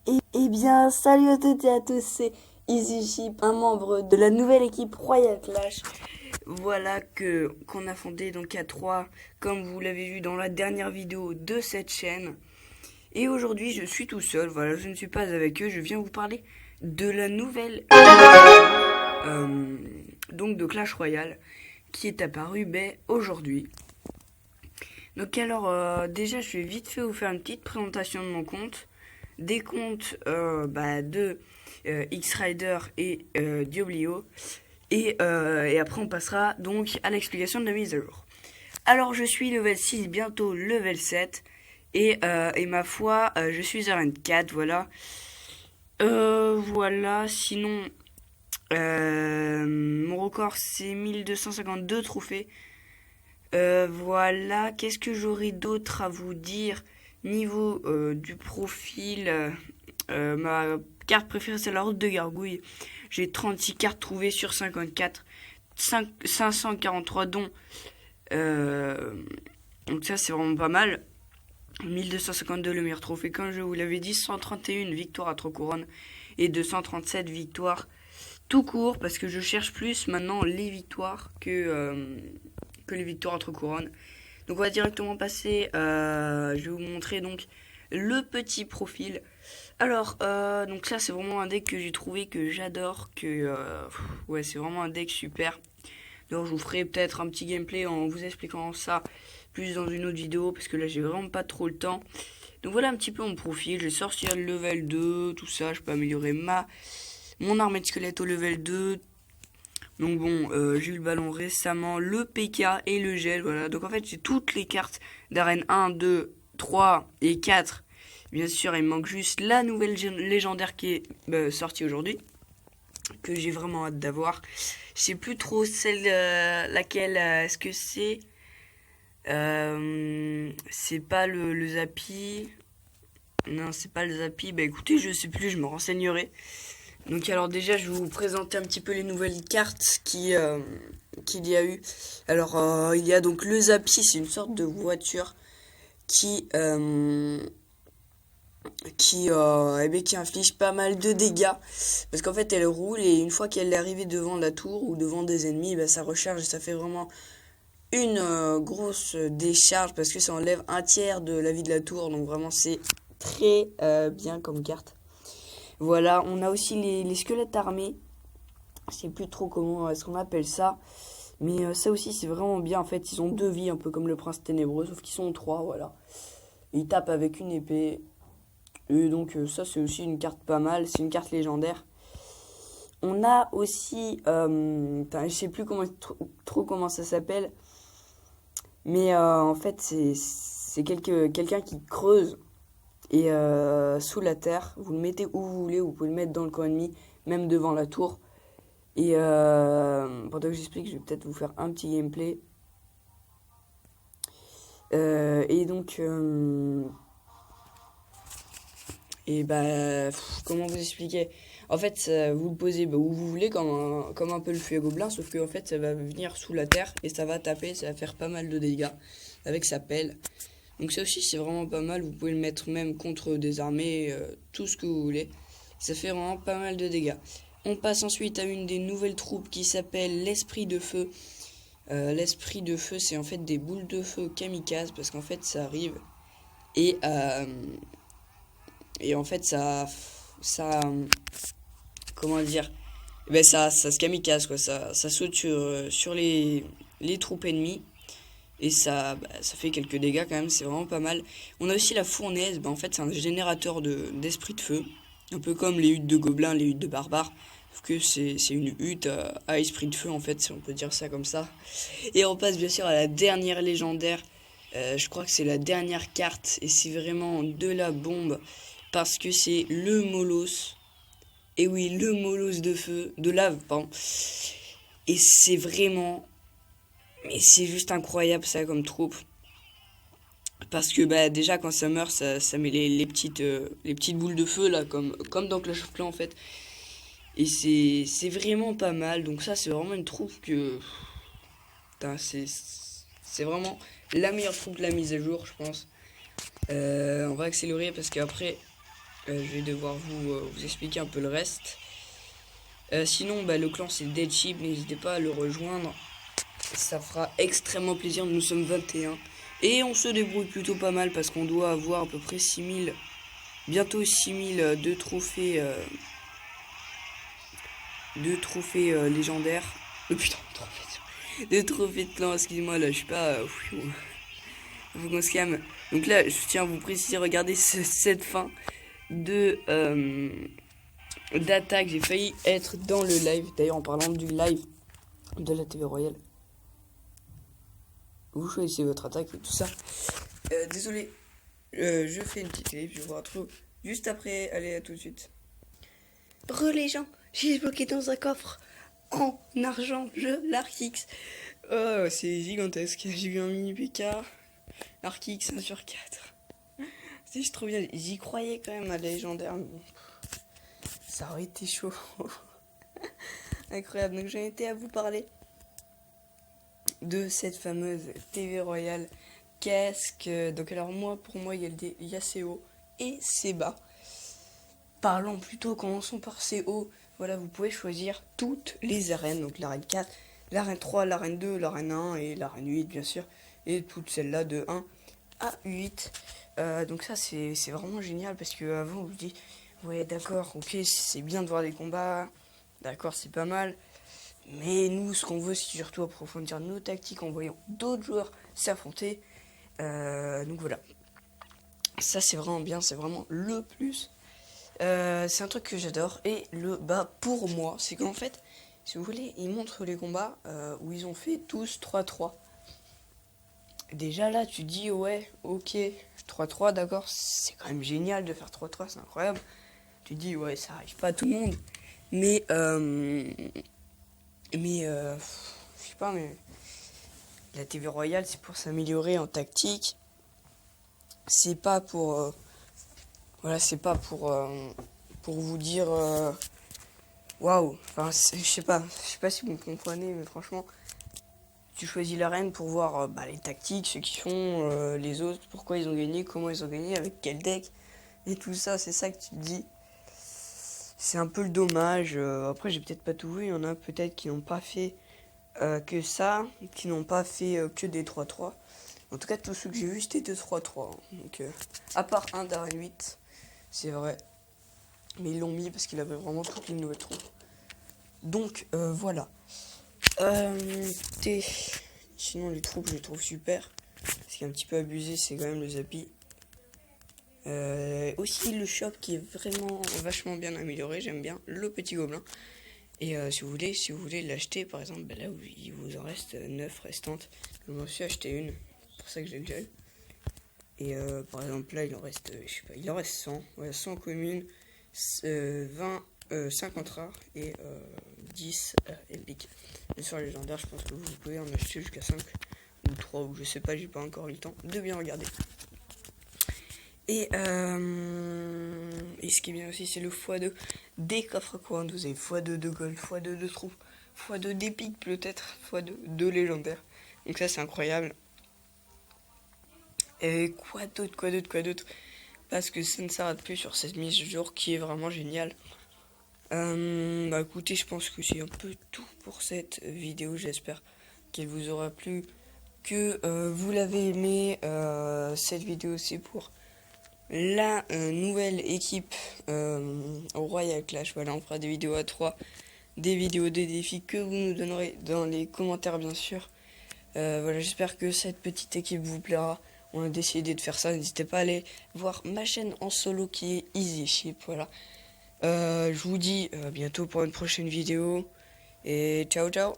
Eh bien, salut à toutes et à tous, c'est EasyShip, un membre de la nouvelle équipe Royal Clash. Voilà qu'on a fondé donc à 3, comme vous l'avez vu dans la dernière vidéo de cette chaîne. Et aujourd'hui, je suis tout seul, voilà, je ne suis pas avec eux, je viens vous parler de la nouvelle euh, donc de Clash Royale qui est apparue aujourd'hui. Donc alors, déjà, je vais vite fait vous faire une petite présentation de mon compte. Des comptes de X-Rider et Dioblio. Et après, on passera donc à l'explication de la mise à jour. Alors, je suis level 6, bientôt level 7. Et ma foi, je suis à 24, voilà. Voilà, sinon, mon record, c'est 1252 trophées. Voilà, qu'est-ce que j'aurais d'autre à vous dire niveau du profil. Ma carte préférée, c'est la route de Gargouille. J'ai 36 cartes trouvées sur 54, 543 dons. Euh, donc ça, c'est vraiment pas mal. 1252 le meilleur trophée, comme je vous l'avais dit, 131 victoires à 3 couronnes et 237 victoires tout court, parce que je cherche plus maintenant les victoires que les victoires à 3 couronnes. Donc on va directement passer, je vais vous montrer donc le petit profil. Alors, donc ça c'est vraiment un deck que j'ai trouvé, que j'adore, ouais, c'est vraiment un deck super. Donc je vous ferai peut-être un petit gameplay en vous expliquant ça plus dans une autre vidéo, parce que là j'ai vraiment pas trop le temps. Donc voilà un petit peu mon profil, j'ai sorti le level 2, tout ça, je peux améliorer mon armée de squelette au level 2. Donc bon, j'ai eu le ballon récemment, le PK et le gel, voilà. Donc en fait j'ai toutes les cartes d'arène 1, 2, 3 et 4. Bien sûr, il me manque juste la nouvelle légendaire qui est sortie aujourd'hui, que j'ai vraiment hâte d'avoir. Je sais plus trop celle laquelle est-ce que c'est pas le Zappy. Non, c'est pas le Zappy. Bah écoutez, je sais plus, je me renseignerai. Donc alors déjà, je vais vous présenter un petit peu les nouvelles cartes qu'il y a eu. Alors il y a donc le Zappy, c'est une sorte de voiture qui qui inflige pas mal de dégâts, parce qu'en fait elle roule, et une fois qu'elle est arrivée devant la tour ou devant des ennemis, ça recharge et ça fait vraiment une grosse décharge, parce que ça enlève un tiers de la vie de la tour. Donc vraiment c'est très bien comme carte. Voilà, on a aussi les squelettes armés. Je sais plus trop comment est-ce qu'on appelle ça, mais ça aussi c'est vraiment bien. En fait, ils ont 2 vies, un peu comme le prince ténébreux, sauf qu'ils sont 3, voilà. Ils tapent avec une épée. Et donc ça c'est aussi une carte pas mal, c'est une carte légendaire. On a aussi, je sais plus trop comment ça s'appelle, mais en fait c'est quelqu'un qui creuse, et sous la terre, vous le mettez où vous voulez, vous pouvez le mettre dans le camp ennemi, même devant la tour. Et pendant que j'explique, je vais peut-être vous faire un petit gameplay. Et donc, comment vous expliquer? En fait, vous le posez où vous voulez, comme un peu le feu à gobelin, sauf que en fait, ça va venir sous la terre et ça va taper, ça va faire pas mal de dégâts avec sa pelle. Donc ça aussi, c'est vraiment pas mal. Vous pouvez le mettre même contre des armées, tout ce que vous voulez. Ça fait vraiment pas mal de dégâts. On passe ensuite à une des nouvelles troupes qui s'appelle l'Esprit de Feu. L'Esprit de Feu, c'est en fait des boules de feu kamikazes, parce qu'en fait, ça arrive et en fait ça comment dire, ça se kamikaze, quoi. Ça saute sur les troupes ennemies, et ça fait quelques dégâts quand même, c'est vraiment pas mal. On a aussi la fournaise, en fait c'est un générateur d'esprit de feu, un peu comme les huttes de gobelins, les huttes de barbares, sauf que c'est une hutte à esprit de feu, en fait, si on peut dire ça comme ça. Et on passe bien sûr à la dernière légendaire. Je crois que c'est la dernière carte, et c'est vraiment de la bombe, parce que c'est le Molos. Et oui, le Molos de lave, pardon. Et c'est vraiment, mais c'est juste incroyable ça comme troupe. Parce que déjà quand ça meurt, ça met les petites boules de feu là, comme dans Clash of Clans en fait. Et c'est vraiment pas mal. Donc ça c'est vraiment une troupe que... Putain, c'est vraiment la meilleure troupe de la mise à jour, je pense. On va accélérer parce qu'après Je vais devoir vous expliquer un peu le reste. Sinon, le clan c'est Dead Sheep, n'hésitez pas à le rejoindre. Ça fera extrêmement plaisir, nous sommes 21. Et on se débrouille plutôt pas mal parce qu'on doit avoir à peu près 6000, bientôt 6000 de trophées, légendaires. Putain, de trophées de clan, excusez-moi, là je suis pas... faut qu'on se calme. Donc là, je tiens à vous préciser, regardez cette fin de d'attaque. J'ai failli être dans le live. D'ailleurs, en parlant du live de la TV Royale, vous choisissez votre attaque et tout ça. Désolé, je fais une petite live. Je vous retrouve juste après. Allez, à tout de suite. Les gens, j'ai bloqué dans un coffre en argent l'Arkix. Oh, c'est gigantesque. J'ai eu un mini PK. L'Arkix 1 sur 4. C'est trop bien. J'y croyais quand même à la légendaire. Mais bon, ça aurait été chaud. Incroyable. Donc j'ai été à vous parler de cette fameuse TV Royale. Qu'est-ce que... Donc alors pour moi, il y a CO et Seba. Parlons plutôt, commençons par CO. Voilà, vous pouvez choisir toutes les arènes. Donc l'arène 4, l'arène 3, l'arène 2, l'arène 1 et l'arène 8 bien sûr. Et toutes celles-là de 1 à 8. Donc ça c'est vraiment génial parce que avant on vous dit ouais d'accord, ok, c'est bien de voir des combats, d'accord, c'est pas mal. Mais nous, ce qu'on veut, c'est surtout approfondir nos tactiques en voyant d'autres joueurs s'affronter. Donc voilà. Ça, c'est vraiment bien, c'est vraiment le plus. C'est un truc que j'adore. Et le bas pour moi, c'est qu'en fait, si vous voulez, ils montrent les combats où ils ont fait tous 3-3. Déjà là, tu dis, ouais, ok, 3-3, d'accord, c'est quand même génial de faire 3-3, c'est incroyable. Tu dis, ouais, ça arrive pas à tout le monde. Mais je sais pas, mais la TV Royale, c'est pour s'améliorer en tactique. C'est pas pour... voilà, c'est pas pour vous dire... waouh, enfin, je sais pas si vous me comprenez, mais franchement, tu choisis l'arène pour voir les tactiques, ceux qui font, les autres, pourquoi ils ont gagné, comment ils ont gagné, avec quel deck, et tout ça, c'est ça que tu te dis. C'est un peu le dommage. Après, j'ai peut-être pas tout vu, il y en a peut-être qui n'ont pas fait que ça, qui n'ont pas fait que des 3-3. En tout cas, tous ceux que j'ai vus, c'était des 3-3. Donc, à part un d'arène 8, c'est vrai. Mais ils l'ont mis parce qu'il avait vraiment toutes les nouvelles troupes. Donc, voilà. Sinon, les troupes, je les trouve super. Ce qui est un petit peu abusé, c'est quand même le Zappy. Aussi, le shop qui est vraiment vachement bien amélioré. J'aime bien le petit gobelin. Et si vous voulez l'acheter, par exemple, là où il vous en reste 9 restantes, je m'en suis acheté une, c'est pour ça que j'ai le gel. Et par exemple, là, il en reste, je sais pas, il en reste 100, ouais, 100 communes, 50 rares et 10 épiques. Bien sûr, légendaire, je pense que vous pouvez en acheter jusqu'à 5 ou 3, ou je sais pas, j'ai pas encore eu le temps de bien regarder. Et ce qui est bien aussi, c'est le x2 des coffres courantes. Vous avez x2 de gold, x2 de troupes, x2 d'épiques peut-être, x2 de légendaire. Donc ça, c'est incroyable. Et quoi d'autre parce que ça ne s'arrête plus sur cette mise à jour qui est vraiment géniale. Écoutez, je pense que c'est un peu tout pour cette vidéo. J'espère qu'elle vous aura plu, que vous l'avez aimé. Cette vidéo, c'est pour la nouvelle équipe au Royal Clash. Voilà, on fera des vidéos à 3, des vidéos de défis que vous nous donnerez dans les commentaires, bien sûr. Voilà, j'espère que cette petite équipe vous plaira. On a décidé de faire ça. N'hésitez pas à aller voir ma chaîne en solo qui est Easy Ship. Voilà. Je vous dis bientôt pour une prochaine vidéo. Et ciao ciao.